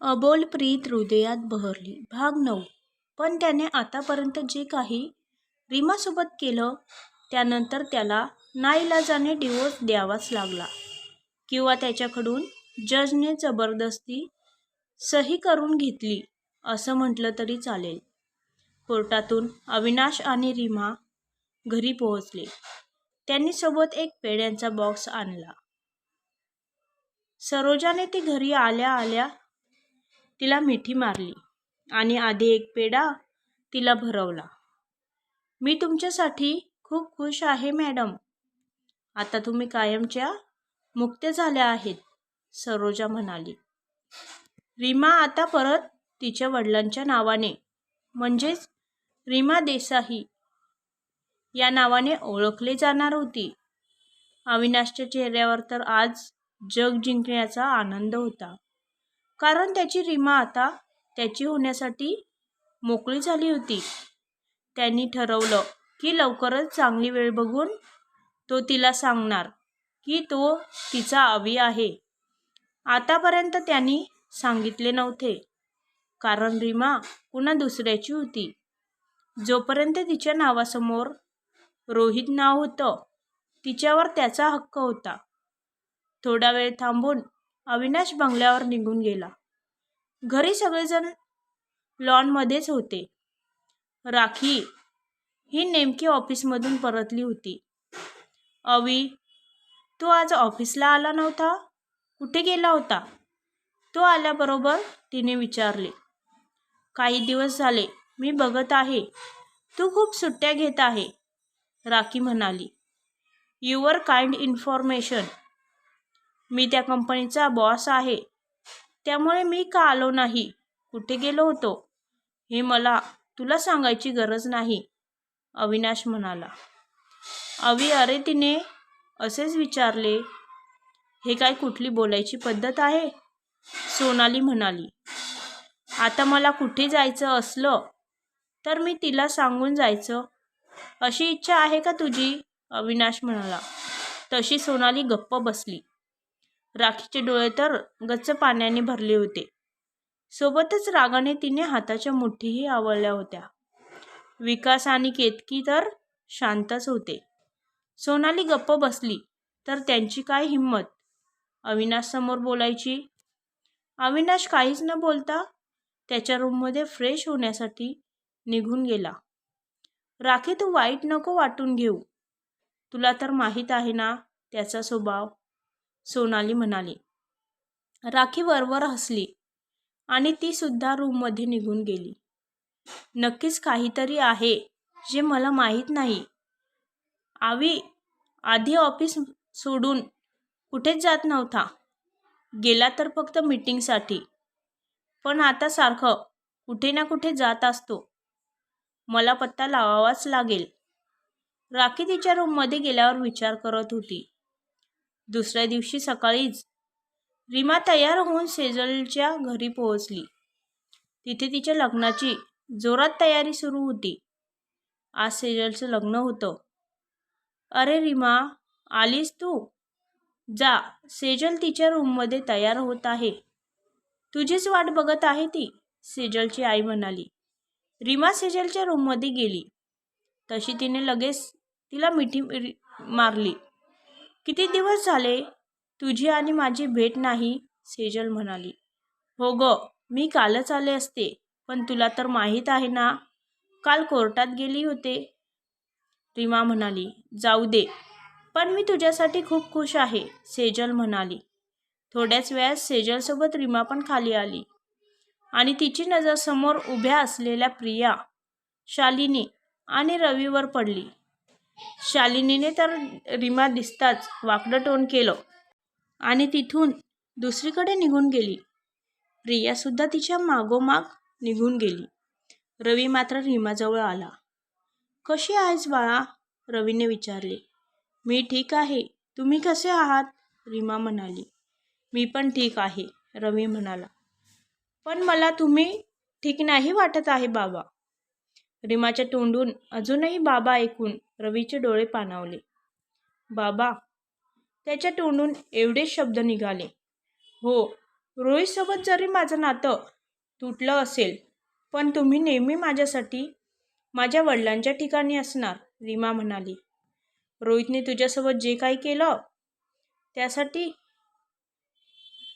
अबोल प्रीत हृदयात बहरली. भाग 9. पण त्याने आतापर्यंत जे काही रीमासोबत केलं त्यानंतर त्याला नाईलाजाने डिवोर्स द्यावाच लागला किंवा त्याच्याकडून जजने जबरदस्ती सही करून घेतली असं म्हटलं तरी चालेल. कोर्टातून अविनाश आणि रीमा घरी पोहोचले. त्यांनी सोबत एक पेढ्यांचा बॉक्स आणला. सरोजाने ती घरी आल्या आल्या तिला मिठी मारली आणि आधी एक पेढा तिला भरवला. मी तुमच्यासाठी खूप खुश आहे मॅडम. आता तुम्ही कायमच्या मुक्त झाल्या आहेत, सरोजा म्हणाली. रीमा आता परत तिच्या वडिलांच्या नावाने म्हणजेच रीमा देसाई या नावाने ओळखले जाणार होती. अविनाशच्या चेहऱ्यावर तर आज जग जिंकण्याचा आनंद होता, कारण त्याची रीमा आता त्याची होण्यासाठी मोकळी झाली होती. त्यांनी ठरवलं की लवकरच चांगली वेळ बघून तो तिला सांगणार की तो तिचा अवी आहे. आतापर्यंत त्यांनी सांगितले नव्हते, कारण रीमा पुन्हा दुसऱ्याची होती. जोपर्यंत तिच्या नावासमोर रोहित नाव होतं, तिच्यावर त्याचा हक्क होता. थोडा वेळ थांबून अविनाश बंगल्यावर निघून गेला. घरी सगळेजण लॉनमध्येच होते. राखी ही नेमकी ऑफिसमधून परतली होती. अवी, तू आज ऑफिसला आला नव्हता? कुठे गेला होता? तो आल्याबरोबर तिने विचारले. काही दिवस झाले मी बघत आहे तू खूप सुट्ट्या घेत आहे, राखी म्हणाली. Your kind information. मी त्या कंपनीचा बॉस आहे, त्यामुळे मी का आलो नाही, कुठे गेलो होतो हे मला तुला सांगायची गरज नाही, अविनाश म्हणाला. अवी, अरे तिने असेच विचारले. हे काय कुठली बोलायची पद्धत आहे, सोनाली म्हणाली. आता मला कुठे जायचं असलं तर मी तिला सांगून जायचं अशी इच्छा आहे का तुझी, अविनाश म्हणाला. तशी सोनाली गप्प बसली. राखीचे डोळे तर गच्च पाण्याने भरले होते. सोबतच रागाने तिने हाताच्या मुठीही आवळल्या होत्या. विकास आणि केतकी तर शांतच होते. सोनाली गप्प बसली तर त्यांची काय हिंमत अविनाश समोर बोलायची. अविनाश काहीच न बोलता त्याच्या रूममध्ये फ्रेश होण्यासाठी निघून गेला. राखी, तू वाईट नको वाटून घेऊ, तुला तर माहीत आहे ना त्याचा स्वभाव, सोनाली म्हणाली. राखी वरवर हसली आणि ती सुद्धा रूममध्ये निघून गेली. नक्कीच काहीतरी आहे जे मला माहीत नाही. आवी आधी ऑफिस सोडून कुठेच जात नव्हता, गेला तर फक्त मीटिंगसाठी, पण आता सारखं कुठे ना कुठे जात असतो. मला पत्ता लावावाच लागेल. राखी तिच्या रूममध्ये गेल्यावर विचार करत होती. दुसऱ्या दिवशी सकाळीच रीमा तयार होऊन सेजलच्या घरी पोहोचली. तिथे तिच्या लग्नाची जोरात तयारी सुरू होती. आज सेजलचं लग्न होतं. अरे रीमा, आलीस तू? जा, सेजल तिच्या रूममध्ये तयार होत आहे. तुझीच वाट बघत आहे ती, सेजलची आई म्हणाली. रीमा सेजलच्या रूममध्ये गेली तशी तिने लगेच तिला मिठी मारली. किती दिवस झाले तुझी आणि माझी भेट नाही, सेजल म्हणाली. हो ग, मी कालच आले असते, पण तुला तर माहीत आहे ना, काल कोर्टात गेली होते, रीमा म्हणाली. जाऊ दे, पण मी तुझ्यासाठी खूप खुश आहे, सेजल म्हणाली. थोड्याच वेळात सेजलसोबत रीमा पण खाली आली आणि तिची नजर समोर उभ्या असलेल्या प्रिया, शालिनी आणि रवीवर पडली. शालिनीने तर रीमा दिसताच वाकडं तोंड केलं आणि तिथून दुसरीकडे निघून गेली. प्रियासुद्धा तिच्या मागोमाग निघून गेली. रवी मात्र रीमाजवळ आला. कशी आहेस बाळा, रवीने विचारले. मी ठीक आहे, तुम्ही कसे आहात, रीमा म्हणाली. मी पण ठीक आहे, रवी म्हणाला. पण मला तुम्ही ठीक नाही वाटत आहे बाबा. रीमाच्या तोंडून अजूनही बाबा ऐकून रवीचे डोळे पाणावले. बाबा, त्याच्या तोंडून एवढेच शब्द निघाले. हो, रोहितसोबत जरी माझं नातं तुटलं असेल, पण तुम्ही नेहमी माझ्यासाठी माझ्या वडिलांच्या ठिकाणी असणार, रीमा म्हणाली. रोहितने तुझ्यासोबत जे काही केलं त्यासाठी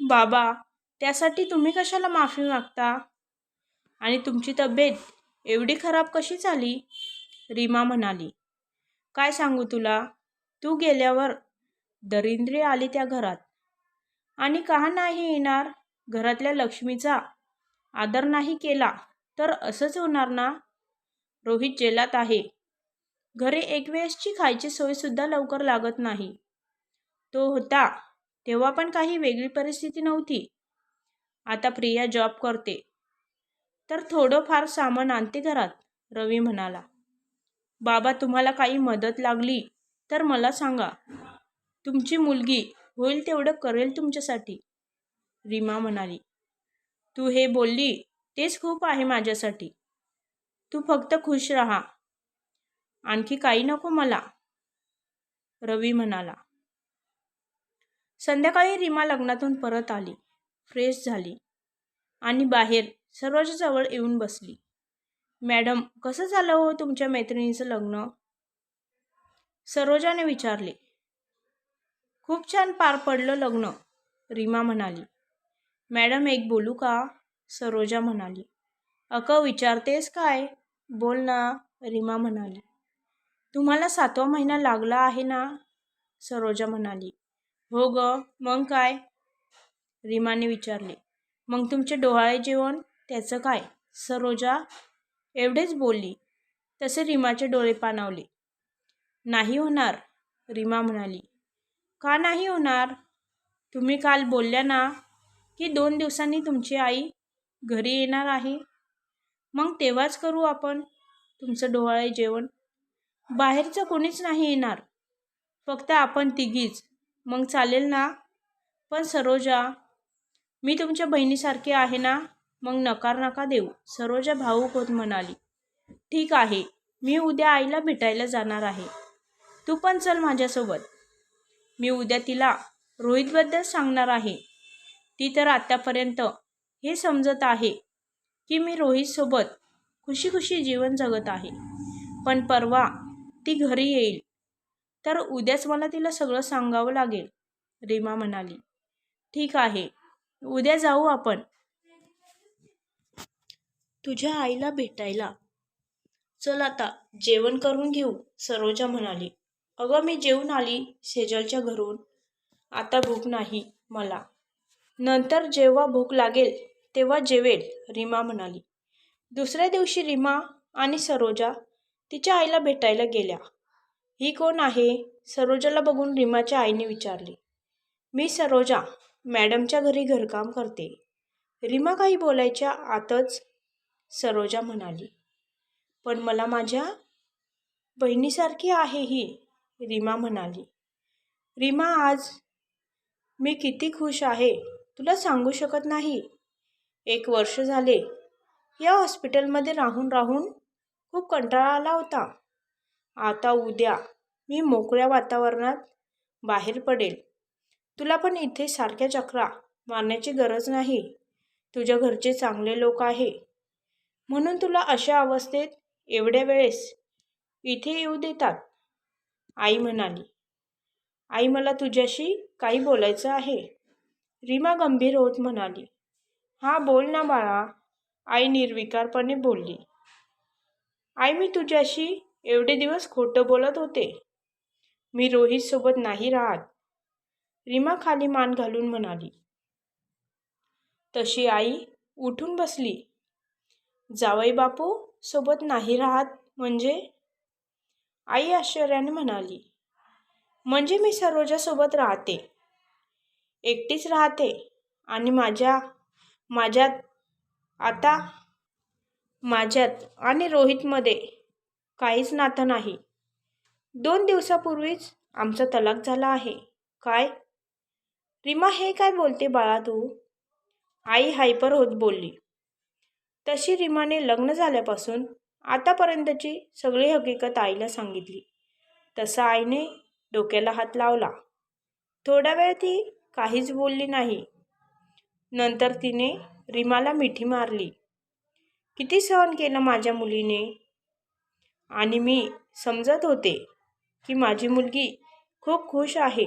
बाबा, त्यासाठी तुम्ही कशाला माफी मागता? आणि तुमची तब्येत एवढी खराब कशी झाली? रीमा म्हणाली. काय सांगू तुला, तू गेल्यावर दरिद्री आली त्या घरात. आणि का नाही येणार? घरातल्या लक्ष्मीचा आदर नाही केला तर असंच होणार ना. रोहित जेलात आहे. घरी एक वेळेसची खायची सोयसुद्धा लवकर लागत नाही. तो होता तेव्हा पण काही वेगळी परिस्थिती नव्हती. आता प्रिया जॉब करते तर थोडंफार सामान आणते घरात, रवी म्हणाला. बाबा, तुम्हाला काही मदत लागली तर मला सांगा. तुमची मुलगी होईल तेवढं करेल तुमच्यासाठी, रीमा म्हणाली. तू हे बोलली तेच खूप आहे माझ्यासाठी. तू फक्त खुश राहा, आणखी काही नको मला, रवी म्हणाला. संध्याकाळी रीमा लग्नातून परत आली, फ्रेश झाली आणि बाहेर सरोजाजवळ येऊन बसली. मॅडम, कसं झालं हो तुमच्या मैत्रिणीचं लग्न? सरोजाने विचारले. खूप छान पार पडलं लग्न, रीमा म्हणाली. मॅडम, एक बोलू का? सरोजा म्हणाली. विचारतेस काय? बोल ना, रीमा म्हणाली. तुम्हाला 7वा महिना लागला आहे ना, सरोजा म्हणाली. हो ग, मग काय? रीमाने विचारले. मग तुमचे डोहाळे जेवण त्याचं काय? सरोजा एवढेच बोलली तसे रीमाचे डोळे पाणावले. नाही होणार, रीमा म्हणाली. का नाही होणार? तुम्ही काल बोलल्या ना की 2 दिवसांनी तुमची आई घरी येणार आहे. मग तेव्हाच करू आपण तुमचं डोहाळे जेवण. बाहेरचं कोणीच नाही येणार, फक्त आपण तिघीच. मग चालेल ना? पण सरोजा, मी तुमच्या बहिणीसारखी आहे ना, मग नकार नका देऊ, सरोजा भावूक होत म्हणाली. ठीक आहे, मी उद्या आईला भेटायला जाणार आहे. तू पण चल माझ्यासोबत. मी उद्या तिला रोहितबद्दल सांगणार आहे. ती तर आत्तापर्यंत हे समजत आहे की मी रोहितसोबत खुशी खुशी जीवन जगत आहे. पण परवा ती घरी येईल तर उद्याच मला तिला सगळं सांगावं लागेल, रीमा म्हणाली. ठीक आहे, उद्या जाऊ आपण तुझ्या आईला भेटायला. चल आता जेवण करून घेऊ, सरोजा म्हणाली. मी जेवून आली सेजलच्या घरून. आता भूक नाही मला. नंतर जेव्हा भूक लागेल तेव्हा जेवेल, रीमा म्हणाली. दुसऱ्या दिवशी रीमा आणि सरोजा तिच्या आईला भेटायला गेल्या. ही कोण आहे? सरोजाला बघून रीमाच्या आईने विचारले. मी सरोजा, मॅडमच्या घरी घरकाम करते. रीमा काही बोलायच्या आतच सरोजा म्हणाली. पण मला माझ्या बहिणीसारखी आहे ही, रीमा म्हणाली. रीमा, आज मी किती खुश आहे तुला सांगू शकत नाही. 1 वर्ष झाले या हॉस्पिटलमध्ये राहून राहून खूप कंटाळा आला होता. आता उद्या मी मोकळ्या वातावरणात बाहेर पडेल. तुला पण इथे सारख्या चक्रा मारण्याची गरज नाही. तुझ्या घरचे चांगले लोक आहे म्हणून तुला अशा अवस्थेत एवढ्या वेळेस इथे येऊ देतात, आई म्हणाली. आई, मला तुझ्याशी काही बोलायचं आहे, रीमा गंभीर होत म्हणाली. हा, बोल ना बाळा, आई निर्विकारपणे बोलली. आई, मी तुझ्याशी एवढे दिवस खोटं बोलत होते. मी रोहितसोबत नाही राहत, रीमा खाली मान घालून म्हणाली. तशी आई उठून बसली. जावई बापू सोबत नाही राहत म्हणजे? आई आश्चर्याने म्हणाली. म्हणजे मी सरोजासोबत राहते, एकटीच राहते आणि माझ्यात आता माझ्यात आणि रोहितमध्ये काहीच नातं नाही. 2 दिवसापूर्वीच आमचा तलाक झाला आहे. काय? रीमा, हे काय बोलते बाळा तू? आई हायपर होत बोलली. तशी रीमाने लग्न झाल्यापासून आतापर्यंतची सगळी हकीकत आईला सांगितली. तसा आईने डोक्याला हात लावला. थोडा वेळ ती काहीच बोलली नाही. नंतर तिने रीमाला मिठी मारली. किती सहन केलं माझ्या मुलीने. आणि मी समजत होते की माझी मुलगी खूप खुश आहे.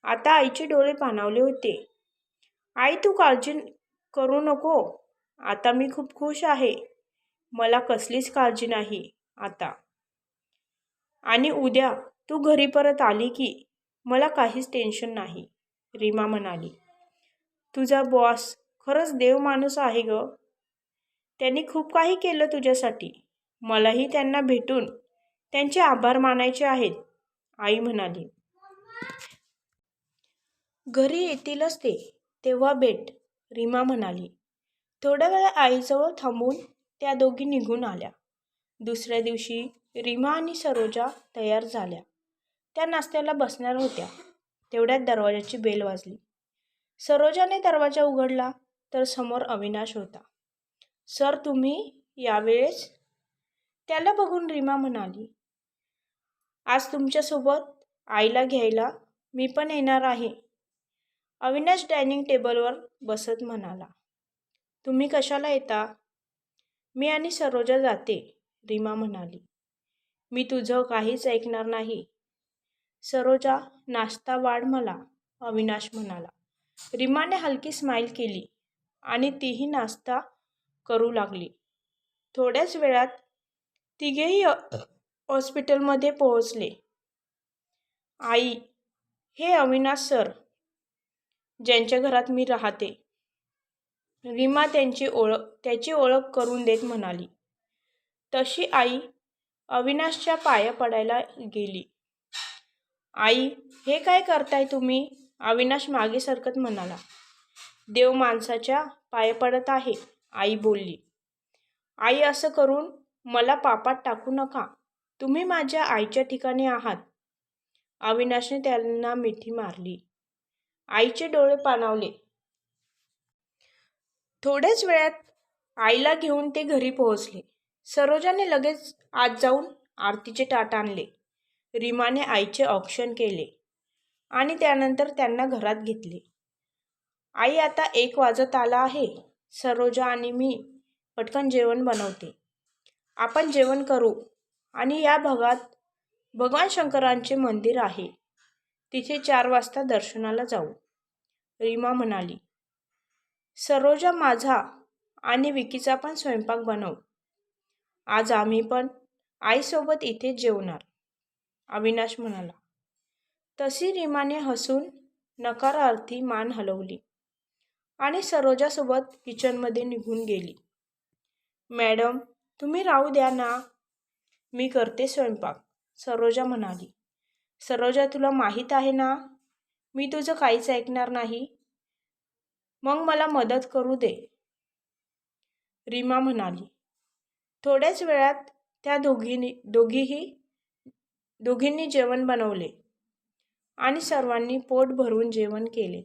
आता आईचे डोळे पाणावले होते. आई, तू काळजी करू नको. आता मी खूप खुश आहे. मला कसलीच काळजी नाही आता. आणि उद्या तू घरी परत आली की मला काहीच टेन्शन नाही, रीमा म्हणाली. तुझा बॉस खरंच देव माणूस आहे ग. त्यांनी खूप काही केलं तुझ्यासाठी. मलाही त्यांना भेटून त्यांचे आभार मानायचे आहेत, आई म्हणाली. घरी येतीलच ते, तेव्हा भेट, रीमा म्हणाली. थोड्या वेळा आईजवळ थांबून त्या दोघी निघून आल्या. दुसऱ्या दिवशी रीमा आणि सरोजा तयार झाल्या. त्या नाश्त्याला बसणार होत्या. तेवढ्यात दरवाजाची बेल वाजली. सरोजाने दरवाजा उघडला तर समोर अविनाश होता. सर, तुम्ही यावेळेस? त्याला बघून रीमा म्हणाली. आज तुमच्यासोबत आईला घ्यायला मी पण येणार आहे. अविनाश डायनिंग टेबलवर बसत म्हणाला. तुम्ही कशाला येता? मी आणि सरोजा जाते, रीमा म्हणाली. मी तुझं काहीच ऐकणार नाही. सरोजा, नाश्ता वाढ मला, अविनाश म्हणाला. रीमाने हलकी स्माईल केली आणि तीही नाश्ता करू लागली. थोड्याच वेळात तिघेही हॉस्पिटलमध्ये पोहोचले. आई, हे अविनाश सर, ज्यांच्या घरात मी राहते, रीमा त्याची ओळख करून देत म्हणाली. तशी आई अविनाशच्या पाया पडायला गेली. आई, हे काय करताय तुम्ही? अविनाश मागे सरकत म्हणाला. देव माणसाच्या पाया पडत आहे, आई बोलली. आई, असं करून मला पापात टाकू नका. तुम्ही माझ्या आईच्या ठिकाणी आहात. अविनाशने त्यांना मिठी मारली. आईचे डोळे पाणावले. थोड्याच वेळात आईला घेऊन ते घरी पोहोचले. सरोजाने लगेच आत जाऊन आरतीचे ताट आणले. रीमाने आईचे औक्षण केले आणि त्यानंतर त्यांना घरात घेतले. आई, आता 1 वाजत आला आहे. सरोजा आणि मी पटकन जेवण बनवते. आपण जेवण करू आणि या भागात भगवान शंकरांचे मंदिर आहे. तिथे 4 वाजता दर्शनाला जाऊ, रीमा म्हणाली. सरोजा, माझा आणि विकीचा पण स्वयंपाक बनव. आज आम्ही पण आईसोबत इथेच जेवणार, अविनाश म्हणाला. तशी रीमाने हसून नकारार्थी मान हलवली आणि सरोजासोबत किचनमध्ये निघून गेली. मॅडम, तुम्ही राहू द्या ना, मी करते स्वयंपाक, सरोजा म्हणाली. सरोजा, तुला माहीत आहे ना, मी तुझं काहीच ऐकणार नाही. मग मला मदत करू दे, रीमा म्हणाली. थोड्याच वेळात त्या दोघींनी जेवण बनवले आणि सर्वांनी पोट भरून जेवण केले.